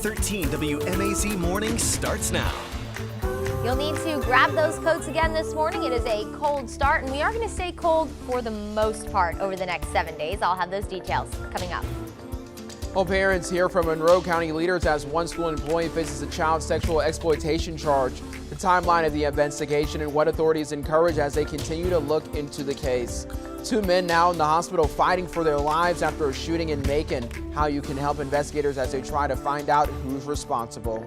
5:13 WMAZ Morning starts now. You'll need to grab those coats again this morning. It is a cold start, and we are going to stay cold for the most part over the next 7 days. I'll have those details coming up. Well, parents hear from Monroe County leaders as one school employee faces a child sexual exploitation charge. The timeline of the investigation and what authorities encourage as they continue to look into the case. 2 men now in the hospital fighting for their lives after a shooting in Macon. How you can help investigators as they try to find out who's responsible.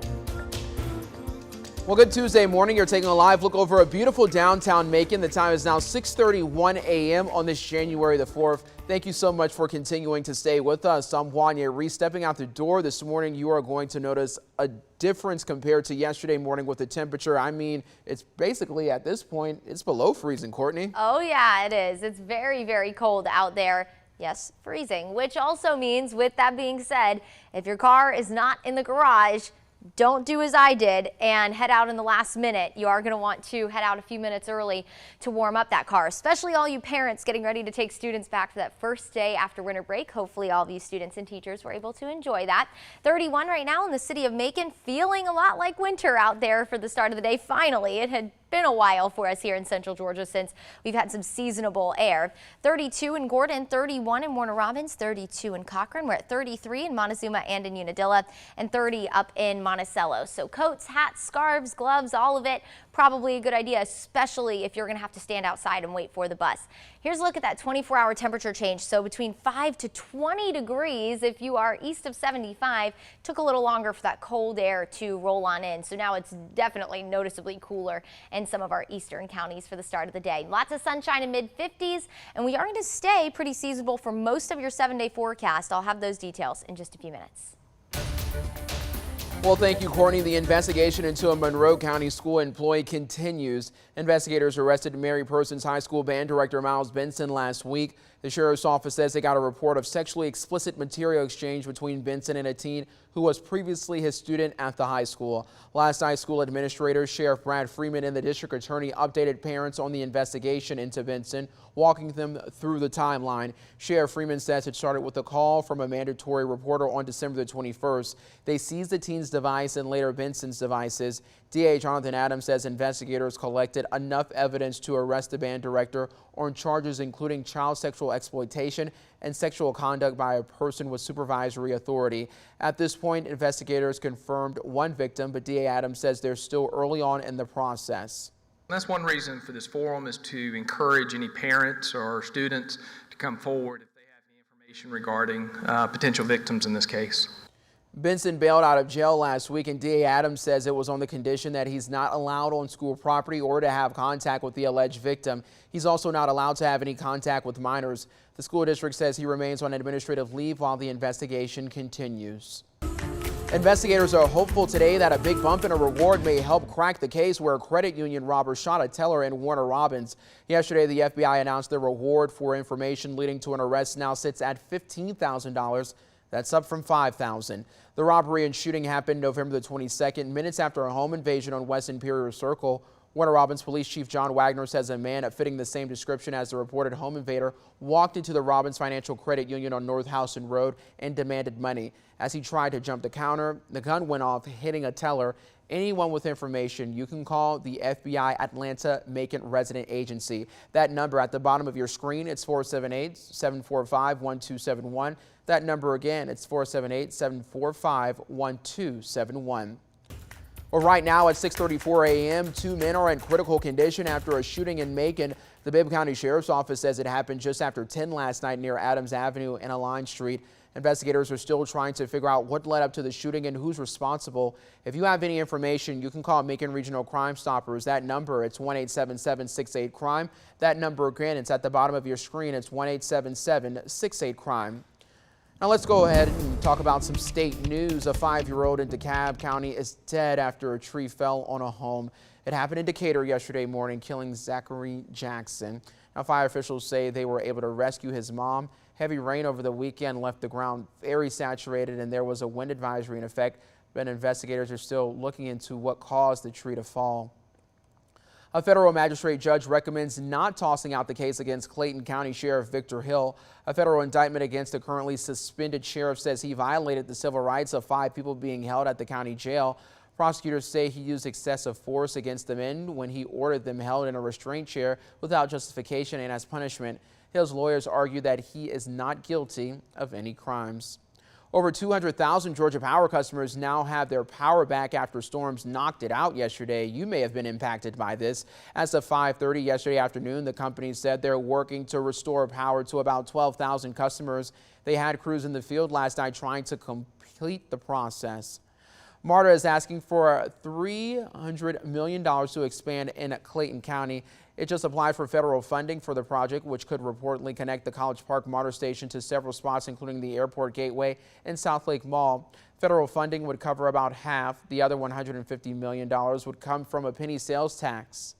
Well, good Tuesday morning. You're taking a live look over a beautiful downtown Macon. The time is now 6:31 a.m. on this January the 4th. Thank you so much for continuing to stay with us. I'm Wanya Reese. Stepping out the door this morning, you are going to notice a difference compared to yesterday morning with the temperature. I mean, it's basically at this point, it's below freezing, Courtney. Oh, yeah, it is. It's very, very cold out there. Yes, freezing, which also means, with that being said, if your car is not in the garage, don't do as I did and head out in the last minute. You are going to want to head out a few minutes early to warm up that car, especially all you parents getting ready to take students back for that first day after winter break. Hopefully all of you students and teachers were able to enjoy that. 31 right now in the city of Macon, feeling a lot like winter out there for the start of the day. Finally, it had been a while for us here in central Georgia since we've had some seasonable air. 32 in Gordon, 31 in Warner Robins, 32 in Cochran. We're at 33 in Montezuma and in Unadilla, and 30 up in Monticello. So coats, hats, scarves, gloves, all of it, probably a good idea, especially if you're going to have to stand outside and wait for the bus. Here's a look at that 24-hour temperature change. So between 5 to 20 degrees if you are east of 75. Took a little longer for that cold air to roll on in. So now it's definitely noticeably cooler in some of our eastern counties for the start of the day. Lots of sunshine in mid-50s, and we are going to stay pretty seasonable for most of your 7-day forecast. I'll have those details in just a few minutes. Well, thank you, Courtney. The investigation into a Monroe County school employee continues. Investigators arrested Mary Persons High School band director Miles Benson last week. The sheriff's office says they got a report of sexually explicit material exchange between Benson and a teen who was previously his student at the high school. Last night, school administrators, Sheriff Brad Freeman, and the district attorney updated parents on the investigation into Benson, walking them through the timeline. Sheriff Freeman says it started with a call from a mandatory reporter on December the 21st. They seized the teen's device and later Benson's devices. DA Jonathan Adams says investigators collected enough evidence to arrest the band director on charges including child sexual exploitation and sexual conduct by a person with supervisory authority. At this point, investigators confirmed one victim, but DA Adams says they're still early on in the process. That's one reason for this forum, is to encourage any parents or students to come forward if they have any information regarding potential victims in this case. Benson bailed out of jail last week, and DA Adams says it was on the condition that he's not allowed on school property or to have contact with the alleged victim. He's also not allowed to have any contact with minors. The school district says he remains on administrative leave while the investigation continues. Investigators are hopeful today that a big bump in a reward may help crack the case where a credit union robber shot a teller in Warner Robins. Yesterday, the FBI announced the reward for information leading to an arrest now sits at $15,000. That's up from $5,000. The robbery and shooting happened November the 22nd, minutes after a home invasion on West Imperial Circle. Warner Robins Police Chief John Wagner says a man fitting the same description as the reported home invader walked into the Robins Financial Credit Union on North Houston Road and demanded money. As he tried to jump the counter, the gun went off, hitting a teller. Anyone with information, you can call the FBI Atlanta Macon Resident Agency. That number at the bottom of your screen, it's 478-745-1271. That number again, it's 478-745-1271. Well, right now at 6:34 a.m., 2 men are in critical condition after a shooting in Macon. The Bibb County Sheriff's Office says it happened just after 10 last night near Adams Avenue and Align Street. Investigators are still trying to figure out what led up to the shooting and who's responsible. If you have any information, you can call Macon Regional Crime Stoppers. That number, it's 1-877-68-CRIME. That number again, it's at the bottom of your screen. It's 1-877-68-CRIME. Now let's go ahead and talk about some state news. A 5-year-old in DeKalb County is dead after a tree fell on a home. It happened in Decatur yesterday morning, killing Zachary Jackson. Now fire officials say they were able to rescue his mom. Heavy rain over the weekend left the ground very saturated and there was a wind advisory in effect, but investigators are still looking into what caused the tree to fall. A federal magistrate judge recommends not tossing out the case against Clayton County Sheriff Victor Hill. A federal indictment against the currently suspended sheriff says he violated the civil rights of 5 people being held at the county jail. Prosecutors say he used excessive force against the men when he ordered them held in a restraint chair without justification and as punishment. Hill's lawyers argue that he is not guilty of any crimes. Over 200,000 Georgia Power customers now have their power back after storms knocked it out yesterday. You may have been impacted by this. As of 5:30 yesterday afternoon, the company said they're working to restore power to about 12,000 customers. They had crews in the field last night trying to complete the process. MARTA is asking for $300 million to expand in Clayton County. It just applied for federal funding for the project, which could reportedly connect the College Park MARTA station to several spots, including the Airport Gateway and South Lake Mall. Federal funding would cover about half. The other $150 million would come from a penny sales tax.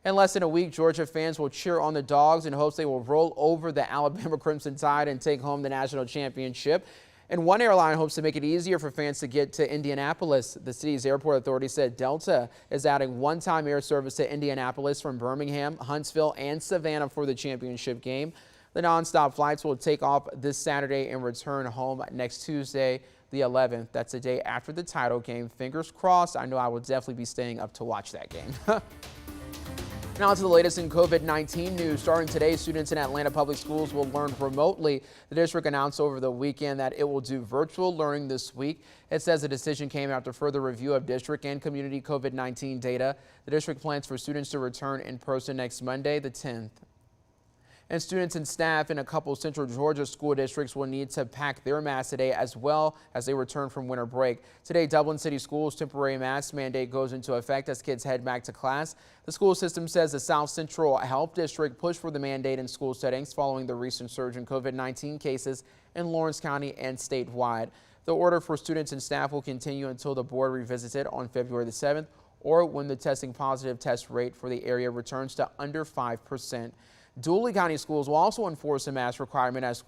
In less than a week, Georgia fans will cheer on the Dogs in hopes they will roll over the Alabama Crimson Tide and take home the national championship. And one airline hopes to make it easier for fans to get to Indianapolis. The city's airport authority said Delta is adding one-time air service to Indianapolis from Birmingham, Huntsville, and Savannah for the championship game. The nonstop flights will take off this Saturday and return home next Tuesday, the 11th. That's the day after the title game. Fingers crossed. I know I will definitely be staying up to watch that game. Now to the latest in COVID-19 news. Starting today, students in Atlanta public schools will learn remotely. The district announced over the weekend that it will do virtual learning this week. It says the decision came after further review of district and community COVID-19 data. The district plans for students to return in person next Monday, the 10th. And students and staff in a couple Central Georgia school districts will need to pack their masks today as well as they return from winter break. Today, Dublin City Schools' temporary mask mandate goes into effect as kids head back to class. The school system says the South Central Health District pushed for the mandate in school settings following the recent surge in COVID-19 cases in Lawrence County and statewide. The order for students and staff will continue until the board revisits it on February the 7th or when the testing positive test rate for the area returns to under 5%. Dublin County schools will also enforce a mask requirement as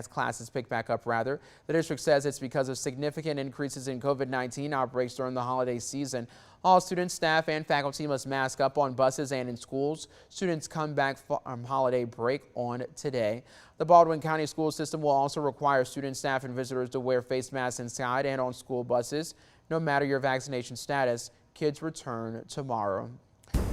classes pick back up. The district says it's because of significant increases in COVID-19 outbreaks during the holiday season. All students, staff, and faculty must mask up on buses and in schools. Students come back from holiday break on today. The Baldwin County school system will also require students, staff, and visitors to wear face masks inside and on school buses. No matter your vaccination status, kids return tomorrow.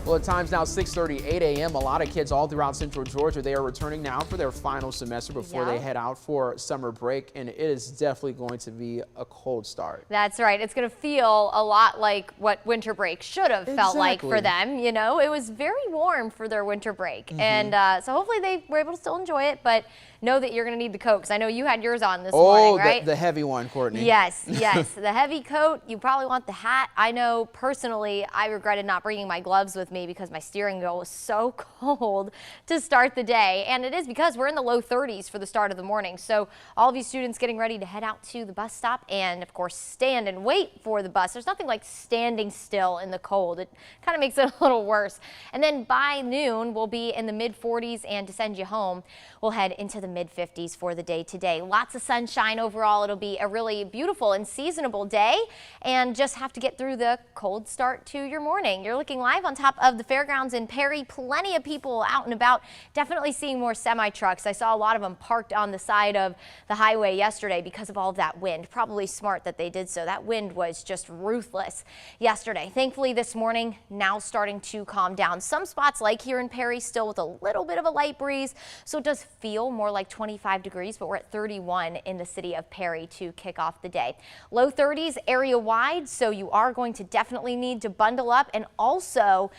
Well, at times now 6:38 a.m. A lot of kids all throughout Central Georgia, they are returning now for their final semester before they head out for summer break. And it is definitely going to be a cold start. That's right. It's going to feel a lot like what winter break should have felt like for them. You know, it was very warm for their winter break. And so hopefully they were able to still enjoy it. But know that you're going to need the coat because I know you had yours on this morning, right? The heavy one, Courtney. Yes, yes. The heavy coat. You probably want the hat. I know personally I regretted not bringing my gloves with me because my steering wheel was so cold to start the day. And it is because we're in the low 30s for the start of the morning. So all of you students getting ready to head out to the bus stop and, of course, stand and wait for the bus. There's nothing like standing still in the cold. It kind of makes it a little worse. And then by noon, we'll be in the mid 40s, and to send you home, we'll head into the mid 50s for the day today. Lots of sunshine overall. It'll be a really beautiful and seasonable day, and just have to get through the cold start to your morning. You're looking live on top of the fairgrounds in Perry. Plenty of people out and about. Definitely seeing more semi trucks. I saw a lot of them parked on the side of the highway yesterday because of all of that wind. Probably smart that they did so. That wind was just ruthless yesterday. Thankfully this morning now starting to calm down. Some spots like here in Perry still with a little bit of a light breeze, so it does feel more like 25 degrees, but we're at 31 in the city of Perry to kick off the day. Low 30s area wide, so you are going to definitely need to bundle up, and also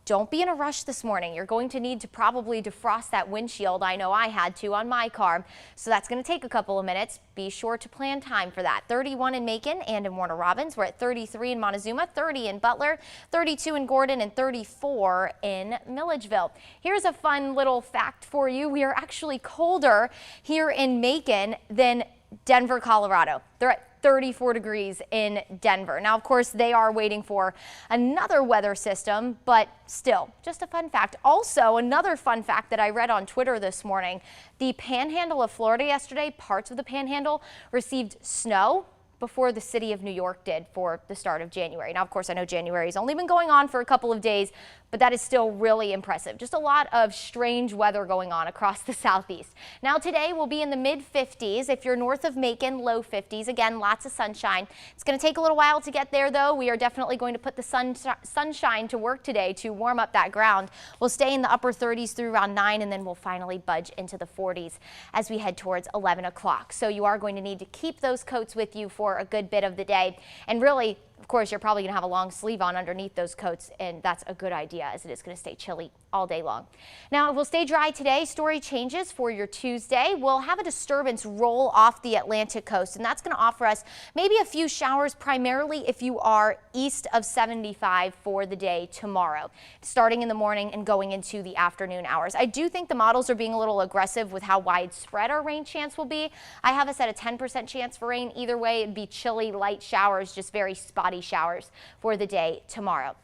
don't be in a rush this morning. You're going to need to probably defrost that windshield. I know I had to on my car, so that's going to take a couple of minutes. Be sure to plan time for that. 31 in Macon and in Warner Robins. We're at 33 in Montezuma, 30 in Butler, 32 in Gordon, and 34 in Milledgeville. Here's a fun little fact for you. We are actually colder here in Macon than Denver, Colorado. They're at 34 degrees in Denver. Now, of course, they are waiting for another weather system, but still, just a fun fact. Also, another fun fact that I read on Twitter this morning, the panhandle of Florida yesterday, parts of the panhandle received snow, before the city of New York did for the start of January. Now, of course, I know January's only been going on for a couple of days, but that is still really impressive. Just a lot of strange weather going on across the southeast. Now today we'll be in the mid-50s. If you're north of Macon, low 50s. Again, lots of sunshine. It's going to take a little while to get there though. We are definitely going to put the sunshine to work today to warm up that ground. We'll stay in the upper 30s through around 9, and then we'll finally budge into the 40s as we head towards 11 o'clock. So you are going to need to keep those coats with you for a good bit of the day. And really, of course, you're probably going to have a long sleeve on underneath those coats, and that's a good idea as it is going to stay chilly all day long. Now, it will stay dry today. Story changes for your Tuesday. We'll have a disturbance roll off the Atlantic coast, and that's going to offer us maybe a few showers, primarily if you are east of 75 for the day tomorrow, starting in the morning and going into the afternoon hours. I do think the models are being a little aggressive with how widespread our rain chance will be. I have us at a 10% chance for rain. Either way, it'd be chilly, light showers, just very spotty showers for the day tomorrow.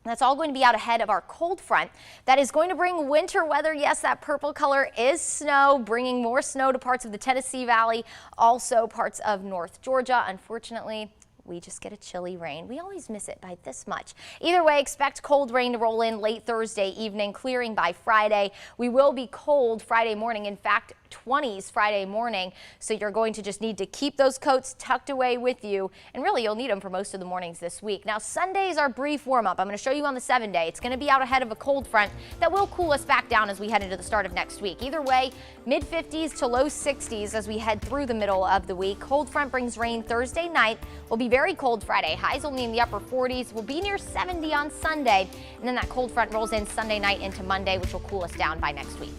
That's all going to be out ahead of our cold front that is going to bring winter weather. Yes, that purple color is snow, bringing more snow to parts of the Tennessee Valley, also parts of North Georgia. Unfortunately, we just get a chilly rain. We always miss it by this much. Either way, expect cold rain to roll in late Thursday evening, clearing by Friday. We will be cold Friday morning. In fact, 20s Friday morning. So you're going to just need to keep those coats tucked away with you. And really, you'll need them for most of the mornings this week. Now, Sunday is our brief warm up. I'm going to show you on the 7-day. It's going to be out ahead of a cold front that will cool us back down as we head into the start of next week. Either way, mid 50s to low 60s as we head through the middle of the week. Cold front brings rain Thursday night. Will be very cold Friday. Highs only in the upper 40s. Will be near 70 on Sunday. And then that cold front rolls in Sunday night into Monday, which will cool us down by next week.